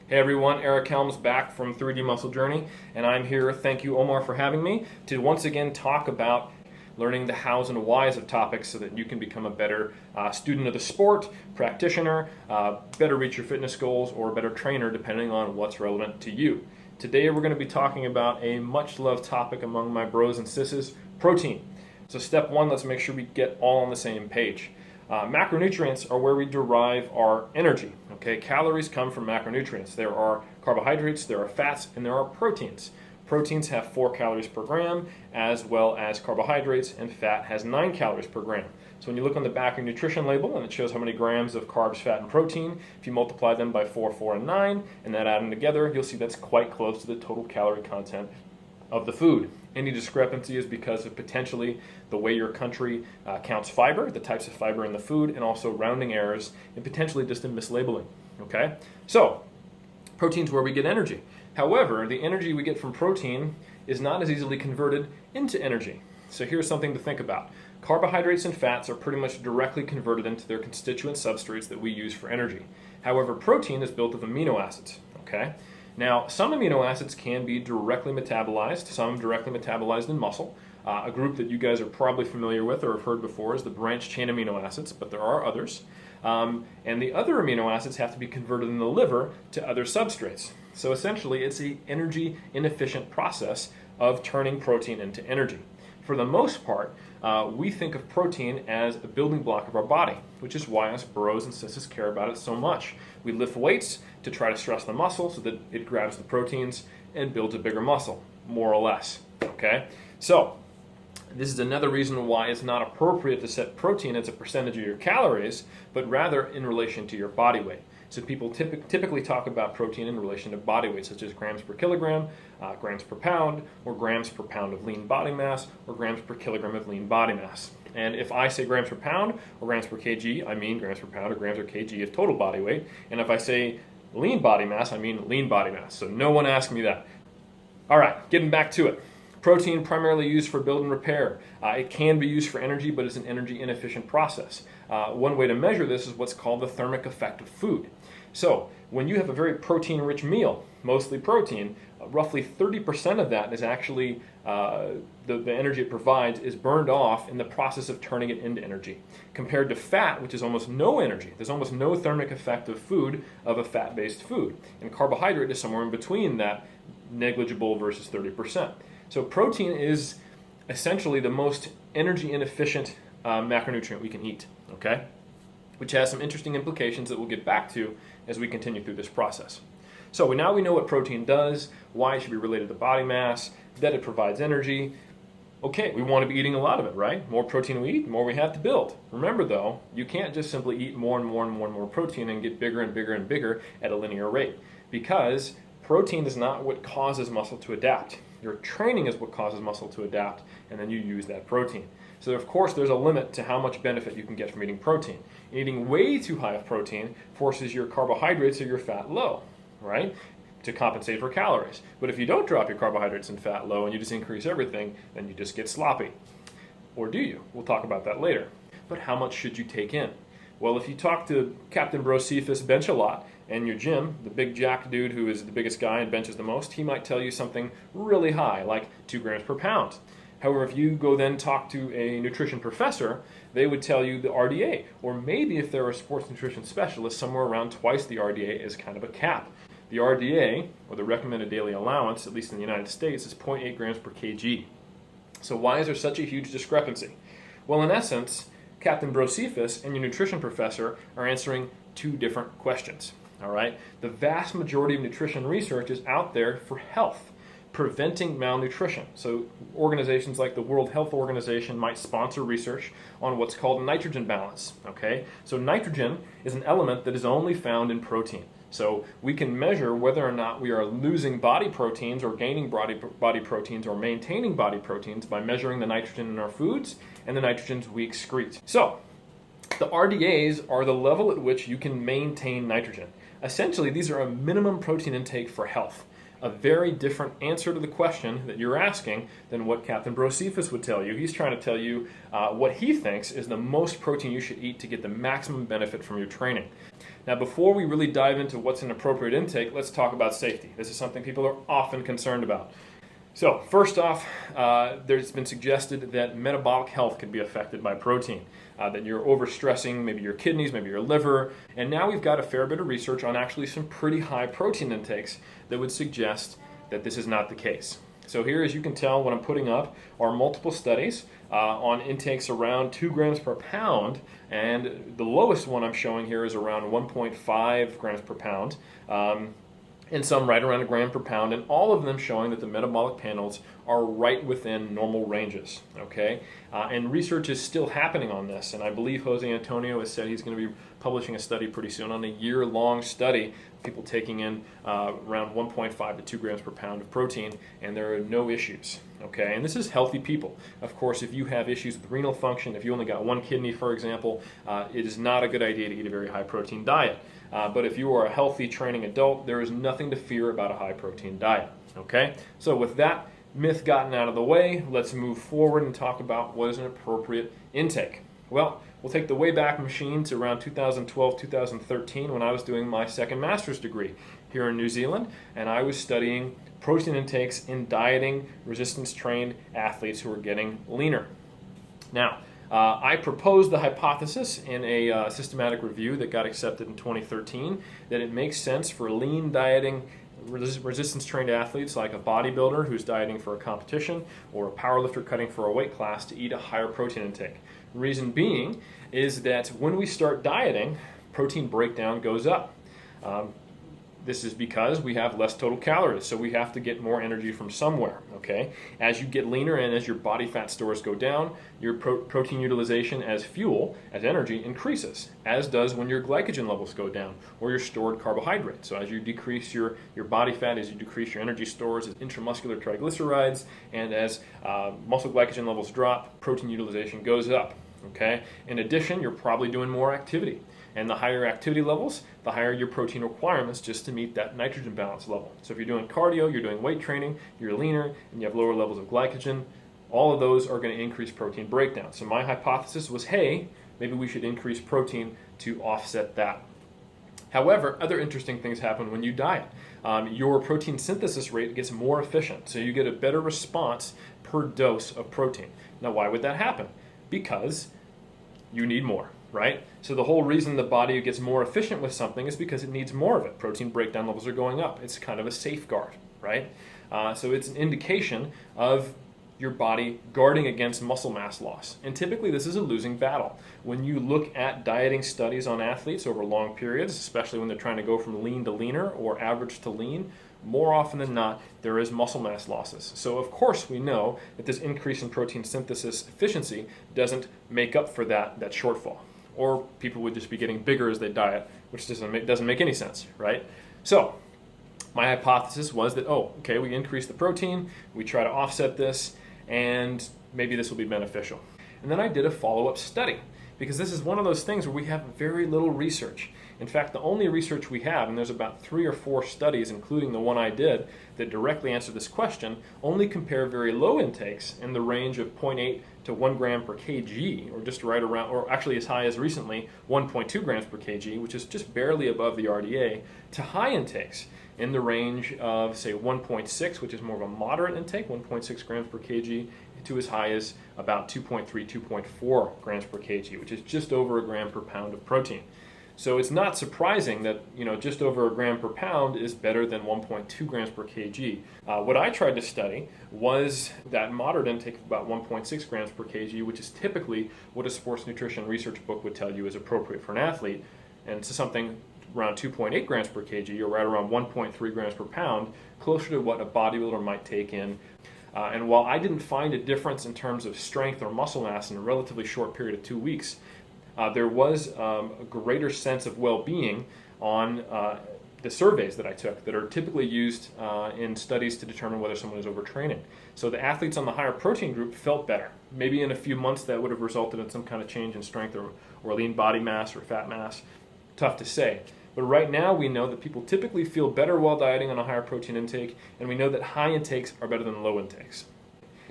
Hey everyone, Eric Helms back from 3D Muscle Journey, and I'm here, thank you Omar for having me, to once again talk about learning the hows and whys of topics so that you can become a better student of the sport, practitioner, better reach your fitness goals, or a better trainer depending on what's relevant to you. Today we're going to be talking about a much loved topic among my bros and sisses, protein. So step one, let's make sure we get all on the same page. Macronutrients are where we derive our energy. Okay, calories come from macronutrients. There are carbohydrates, there are fats, and there are proteins. Proteins have 4 calories per gram, as well as carbohydrates, and fat has 9 calories per gram. So when you look on the back of your nutrition label and it shows how many grams of carbs, fat, and protein, if you multiply them by 4, 4, and 9, and then add them together, you'll see that's quite close to the total calorie content of the food. Any discrepancy is because of potentially the way your country counts fiber, the types of fiber in the food, and also rounding errors, and potentially just a mislabeling. Okay? So, protein's where we get energy. However, the energy we get from protein is not as easily converted into energy. So here's something to think about. Carbohydrates and fats are pretty much directly converted into their constituent substrates that we use for energy. However, protein is built of amino acids. Okay? Now, some amino acids can be directly metabolized, some directly metabolized in muscle. A group that you guys are probably familiar with or have heard before is the branched chain amino acids, but there are others. And the other amino acids have to be converted in the liver to other substrates. So essentially, it's an energy inefficient process of turning protein into energy. For the most part, we think of protein as a building block of our body, which is why us bros and sisses care about it so much. We lift weights to try to stress the muscle so that it grabs the proteins and builds a bigger muscle, more or less. Okay? So, this is another reason why it's not appropriate to set protein as a percentage of your calories, but rather in relation to your body weight. So people typically talk about protein in relation to body weight, such as grams per kilogram, grams per pound, or grams per pound of lean body mass, or grams per kilogram of lean body mass. And if I say grams per pound or grams per kg, I mean grams per pound or grams per kg of total body weight. And if I say lean body mass, I mean lean body mass. So no one asked me that. All right, getting back to it. Protein primarily used for build and repair. It can be used for energy, but it's an energy inefficient process. One way to measure this is what's called the thermic effect of food. So when you have a very protein-rich meal, mostly protein, roughly 30% of that is actually the energy it provides is burned off in the process of turning it into energy, compared to fat, which is almost no energy. There's almost no thermic effect of food of a fat-based food, and carbohydrate is somewhere in between that negligible versus 30%. So protein is essentially the most energy inefficient macronutrient we can eat, okay? Which has some interesting implications that we'll get back to as we continue through this process. So now we know what protein does, why it should be related to body mass, that it provides energy. Okay, we want to be eating a lot of it, right? More protein we eat, the more we have to build. Remember though, you can't just simply eat more and more and more and more protein and get bigger and bigger and bigger at a linear rate, because protein is not what causes muscle to adapt. Your training is what causes muscle to adapt, and then you use that protein. So of course there's a limit to how much benefit you can get from eating protein. Eating way too high of protein forces your carbohydrates or your fat low, right? To compensate for calories. But if you don't drop your carbohydrates and fat low and you just increase everything, then you just get sloppy. Or do you? We'll talk about that later. But how much should you take in? Well, if you talk to Captain Brocephus bench a lot, and your gym, the big jack dude who is the biggest guy and benches the most, he might tell you something really high, like 2 grams per pound. However, if you go then talk to a nutrition professor, they would tell you the RDA, or maybe if they're a sports nutrition specialist, somewhere around twice the RDA is kind of a cap. The RDA, or the recommended daily allowance, at least in the United States, is 0.8 grams per kg. So why is there such a huge discrepancy? Well, in essence, Captain Brocephus and your nutrition professor are answering 2 different questions. All right? The vast majority of nutrition research is out there for health, preventing malnutrition. So organizations like the World Health Organization might sponsor research on what's called nitrogen balance. Okay? So nitrogen is an element that is only found in protein. So we can measure whether or not we are losing body proteins or gaining body proteins or maintaining body proteins by measuring the nitrogen in our foods and the nitrogens we excrete. So the RDAs are the level at which you can maintain nitrogen. Essentially, these are a minimum protein intake for health. A very different answer to the question that you're asking than what Captain Brocephus would tell you. He's trying to tell you what he thinks is the most protein you should eat to get the maximum benefit from your training. Now, before we really dive into what's an appropriate intake, let's talk about safety. This is something people are often concerned about. So, first off, there's been suggested that metabolic health could be affected by protein, that you're overstressing maybe your kidneys, maybe your liver, and now we've got a fair bit of research on actually some pretty high protein intakes that would suggest that this is not the case. So here, as you can tell, what I'm putting up are multiple studies on intakes around 2 grams per pound, and the lowest one I'm showing here is around 1.5 grams per pound. And some right around 1 gram per pound, and all of them showing that the metabolic panels are right within normal ranges, okay? And research is still happening on this, and I believe Jose Antonio has said he's going to be publishing a study pretty soon on a year-long study, people taking in around 1.5 to 2 grams per pound of protein, and there are no issues, okay? And this is healthy people. Of course, if you have issues with renal function, if you only got one kidney, for example, it is not a good idea to eat a very high-protein diet. But if you are a healthy training adult, there is nothing to fear about a high-protein diet, okay? So with that myth gotten out of the way, let's move forward and talk about what is an appropriate intake. Well, we'll take the Wayback Machine to around 2012, 2013 when I was doing my second master's degree here in New Zealand, and I was studying protein intakes in dieting resistance-trained athletes who were getting leaner. Now, I proposed the hypothesis in a systematic review that got accepted in 2013 that it makes sense for lean dieting resistance-trained athletes like a bodybuilder who's dieting for a competition or a powerlifter cutting for a weight class to eat a higher protein intake. Reason being is that when we start dieting, protein breakdown goes up. This is because we have less total calories, so we have to get more energy from somewhere, okay? As you get leaner and as your body fat stores go down, your protein utilization as fuel, as energy, increases, as does when your glycogen levels go down or your stored carbohydrates. So as you decrease your body fat, as you decrease your energy stores, as intramuscular triglycerides, and as muscle glycogen levels drop, protein utilization goes up, okay? In addition, you're probably doing more activity. And the higher activity levels, the higher your protein requirements just to meet that nitrogen balance level. So if you're doing cardio, you're doing weight training, you're leaner, and you have lower levels of glycogen, all of those are going to increase protein breakdown. So my hypothesis was, hey, maybe we should increase protein to offset that. However, other interesting things happen when you diet. Your protein synthesis rate gets more efficient, so you get a better response per dose of protein. Now, why would that happen? Because you need more. Right? So the whole reason the body gets more efficient with something is because it needs more of it. Protein breakdown levels are going up. It's kind of a safeguard, right? So it's an indication of your body guarding against muscle mass loss. And typically this is a losing battle. When you look at dieting studies on athletes over long periods, especially when they're trying to go from lean to leaner or average to lean, more often than not, there is muscle mass losses. So of course we know that this increase in protein synthesis efficiency doesn't make up for that shortfall. Or people would just be getting bigger as they diet, which doesn't make any sense, right? So my hypothesis was that, we increase the protein, we try to offset this, and maybe this will be beneficial. And then I did a follow-up study, because this is one of those things where we have very little research. In fact, the only research we have, and there's about 3 or 4 studies, including the one I did, that directly answer this question, only compare very low intakes in the range of 0.8 to 1 gram per kg, or just right around, or actually as high as recently 1.2 grams per kg, which is just barely above the RDA, to high intakes in the range of, say, 1.6, which is more of a moderate intake, 1.6 grams per kg, to as high as about 2.3, 2.4 grams per kg, which is just over 1 gram per pound of protein. So it's not surprising that just over 1 gram per pound is better than 1.2 grams per kg. What I tried to study was that moderate intake of about 1.6 grams per kg, which is typically what a sports nutrition research book would tell you is appropriate for an athlete, and to something around 2.8 grams per kg, or right around 1.3 grams per pound, closer to what a bodybuilder might take in. And while I didn't find a difference in terms of strength or muscle mass in a relatively short period of 2 weeks, there was a greater sense of well-being on the surveys that I took that are typically used in studies to determine whether someone is overtraining. So the athletes on the higher protein group felt better. Maybe in a few months that would have resulted in some kind of change in strength or lean body mass or fat mass. Tough to say. But right now we know that people typically feel better while dieting on a higher protein intake, and we know that high intakes are better than low intakes.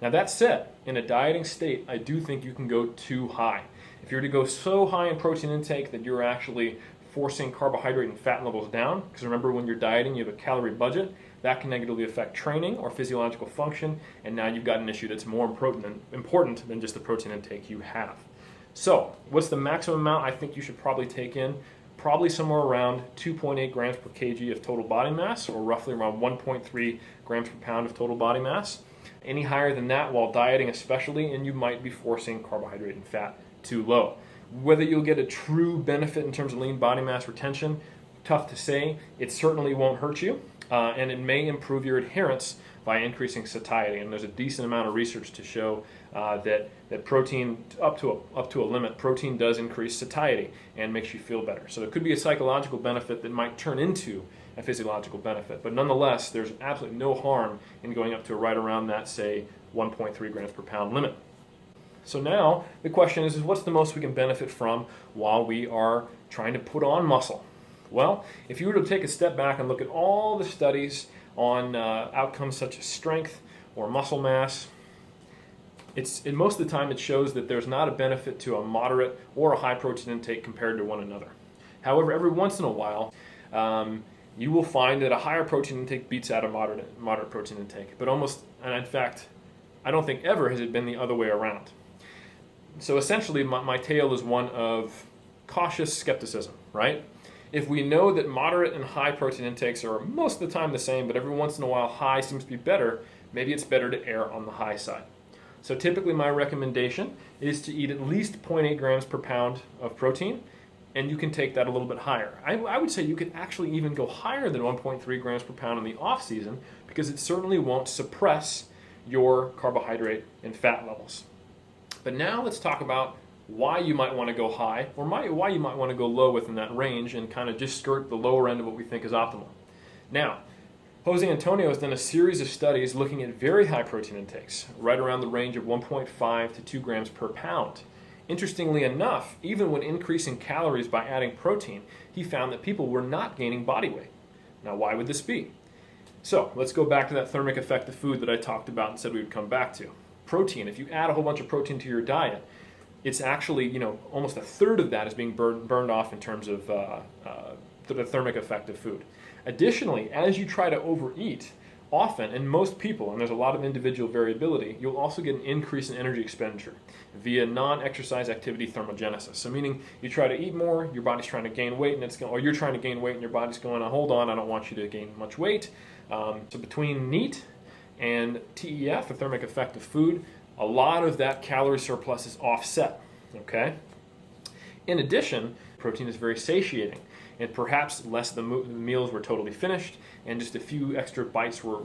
Now that said, in a dieting state, I do think you can go too high. If you're to go so high in protein intake that you're actually forcing carbohydrate and fat levels down, because remember, when you're dieting, you have a calorie budget. That can negatively affect training or physiological function, and now you've got an issue that's more important than just the protein intake you have. So, what's the maximum amount I think you should probably take in? Probably somewhere around 2.8 grams per kg of total body mass, or roughly around 1.3 grams per pound of total body mass. Any higher than that while dieting especially, and you might be forcing carbohydrate and fat too low. Whether you'll get a true benefit in terms of lean body mass retention, tough to say. It certainly won't hurt you, and it may improve your adherence by increasing satiety. And there's a decent amount of research to show that protein, up to a limit, protein does increase satiety and makes you feel better. So there could be a psychological benefit that might turn into a physiological benefit. But nonetheless, there's absolutely no harm in going up to right around that, say, 1.3 grams per pound limit. So now the question is what's the most we can benefit from while we are trying to put on muscle? Well, if you were to take a step back and look at all the studies on outcomes such as strength or muscle mass, most of the time it shows that there's not a benefit to a moderate or a high protein intake compared to one another. However, every once in a while, you will find that a higher protein intake beats out a moderate protein intake. But and in fact, I don't think ever has it been the other way around. So essentially, my tale is one of cautious skepticism, right? If we know that moderate and high protein intakes are most of the time the same, but every once in a while high seems to be better, maybe it's better to err on the high side. So typically my recommendation is to eat at least 0.8 grams per pound of protein, and you can take that a little bit higher. I would say you could actually even go higher than 1.3 grams per pound in the off season, because it certainly won't suppress your carbohydrate and fat levels. But now let's talk about why you might want to go high, or why you might want to go low within that range and kind of just skirt the lower end of what we think is optimal. Now, Jose Antonio has done a series of studies looking at very high protein intakes, right around the range of 1.5 to 2 grams per pound. Interestingly enough, even when increasing calories by adding protein, he found that people were not gaining body weight. Now, why would this be? So, let's go back to that thermic effect of food that I talked about and said we would come back to. Protein, if you add a whole bunch of protein to your diet, it's actually, almost a third of that is being burned off in terms of the thermic effect of food. Additionally, as you try to overeat, often, and most people, and there's a lot of individual variability, you'll also get an increase in energy expenditure via non-exercise activity thermogenesis. So meaning you try to eat more, your body's trying to gain weight, or you're trying to gain weight and your body's going, hold on, I don't want you to gain much weight. So between NEAT and TEF, the thermic effect of food, a lot of that calorie surplus is offset, okay? In addition, protein is very satiating, and perhaps less of the meals were totally finished, and just a few extra bites were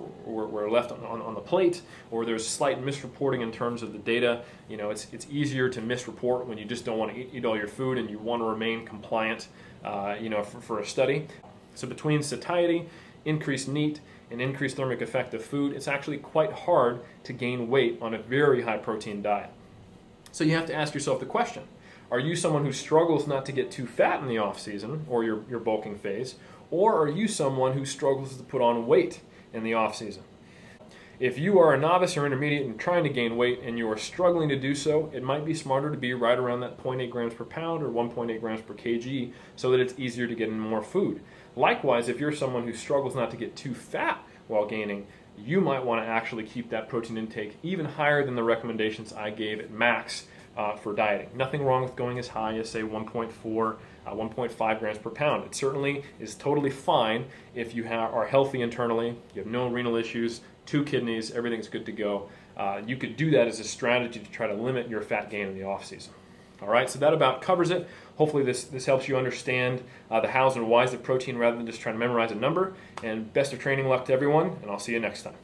left on the plate, or there's slight misreporting in terms of the data. It's easier to misreport when you just don't want to eat all your food and you want to remain compliant, for a study. So between satiety, increased NEAT, and increased thermic effect of food, it's actually quite hard to gain weight on a very high protein diet. So you have to ask yourself the question, are you someone who struggles not to get too fat in the off season or your bulking phase, or are you someone who struggles to put on weight in the off season? If you are a novice or intermediate and trying to gain weight and you are struggling to do so, it might be smarter to be right around that 0.8 grams per pound or 1.8 grams per kg so that it's easier to get in more food. Likewise, if you're someone who struggles not to get too fat while gaining, you might want to actually keep that protein intake even higher than the recommendations I gave at max for dieting. Nothing wrong with going as high as, say, 1.4, 1.5 grams per pound. It certainly is totally fine if you are healthy internally, you have no renal issues, 2 kidneys, everything's good to go. You could do that as a strategy to try to limit your fat gain in the off season. All right, so that about covers it. Hopefully this helps you understand the hows and whys of protein rather than just trying to memorize a number. And best of training luck to everyone, and I'll see you next time.